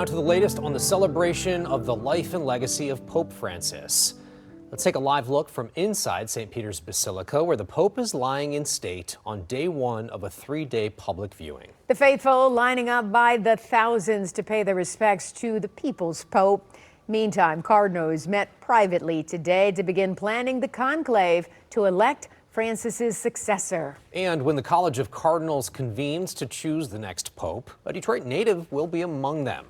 Now to the latest on the celebration of the life and legacy of Pope Francis. Let's take a live look from inside St. Peter's Basilica, where the Pope is lying in state on day one of a 3-day public viewing. The faithful lining up by the thousands to pay their respects to the people's Pope. Meantime, Cardinals met privately today to begin planning the conclave to elect Francis's successor. And when the College of Cardinals convenes to choose the next pope, a Detroit native will be among them.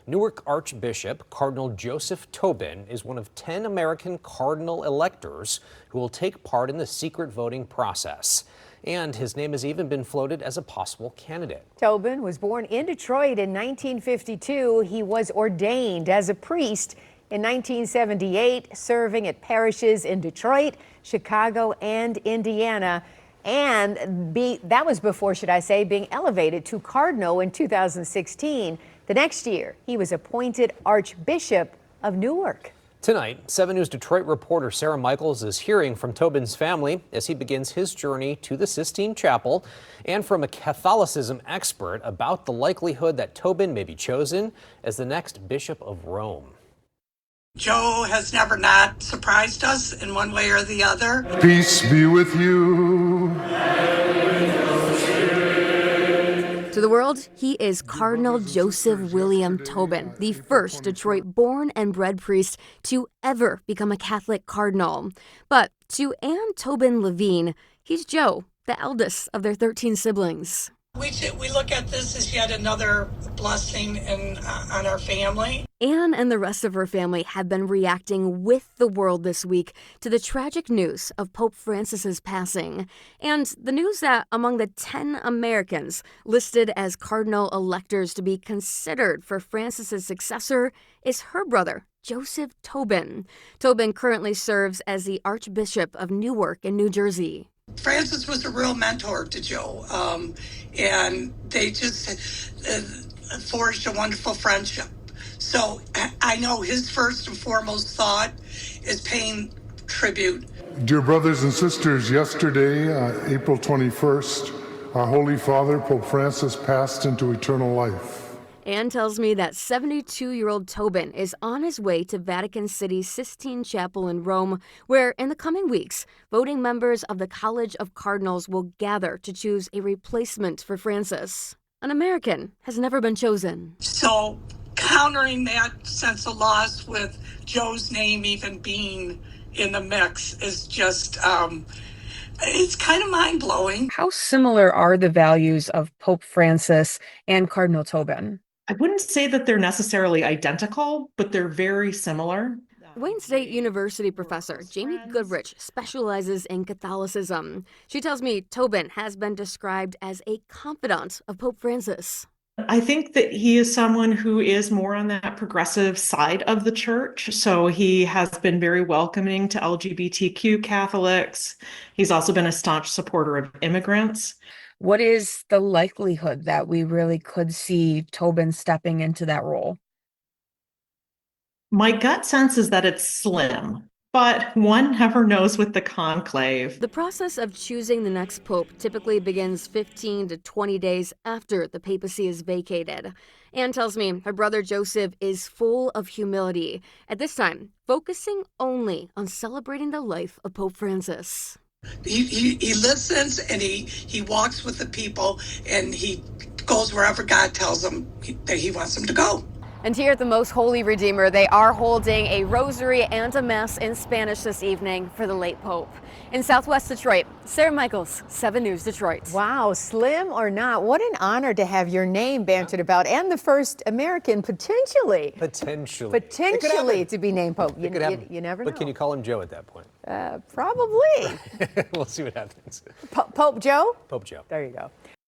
Newark Archbishop Cardinal Joseph Tobin is one of 10 American cardinal electors who will take part in the secret voting process. And his name has even been floated as a possible candidate. Tobin was born in Detroit in 1952. He was ordained as a priest in 1978, serving at parishes in Detroit, Chicago, and Indiana. And that was before, should I say, being elevated to cardinal in 2016. The next year, he was appointed Archbishop of Newark. Tonight, 7 News Detroit reporter Sarah Michaels is hearing from Tobin's family as he begins his journey to the Sistine Chapel, and from a Catholicism expert about the likelihood that Tobin may be chosen as the next Bishop of Rome. Joe has never not surprised us in one way or the other. Peace be with you. To the world, he is Cardinal Joseph William Tobin, the first Detroit-born and bred priest to ever become a Catholic cardinal. But to Ann Tobin Levine, he's Joe, the eldest of their 13 siblings. We look at this as yet another blessing on our family. Anne and the rest of her family have been reacting with the world this week to the tragic news of Pope Francis's passing, and the news that among the 10 Americans listed as cardinal electors to be considered for Francis's successor is her brother, Joseph Tobin. Tobin currently serves as the Archbishop of Newark in New Jersey. Francis was a real mentor to Joe, and they just forged a wonderful friendship. So I know his first and foremost thought is paying tribute. Dear brothers and sisters, yesterday, April 21st, our Holy Father, Pope Francis, passed into eternal life. Anne tells me that 72-year-old Tobin is on his way to Vatican City's Sistine Chapel in Rome, where in the coming weeks, voting members of the College of Cardinals will gather to choose a replacement for Francis. An American has never been chosen. So countering that sense of loss with Joe's name even being in the mix is just, it's kind of mind-blowing. How similar are the values of Pope Francis and Cardinal Tobin? I wouldn't say that they're necessarily identical, but they're very similar. Wayne State University professor Jamie Goodrich specializes in Catholicism. She tells me Tobin has been described as a confidant of Pope Francis. I think that he is someone who is more on that progressive side of the church. So he has been very welcoming to LGBTQ Catholics. He's also been a staunch supporter of immigrants. What is the likelihood that we really could see Tobin stepping into that role? My gut sense is that it's slim, but one never knows with the conclave. The process of choosing the next pope typically begins 15 to 20 days after the papacy is vacated. Anne tells me her brother Joseph is full of humility, at this time focusing only on celebrating the life of Pope Francis. He listens and he walks with the people, and he goes wherever God tells him that he wants him to go. And here at the Most Holy Redeemer, they are holding a rosary and a mass in Spanish this evening for the late Pope. In Southwest Detroit, Sarah Michaels, 7 News Detroit. Wow, slim or not, what an honor to have your name bantered about, and the first American potentially to be named Pope. You never know. But can you call him Joe at that point? Probably. We'll see what happens. Pope Joe? Pope Joe. There you go.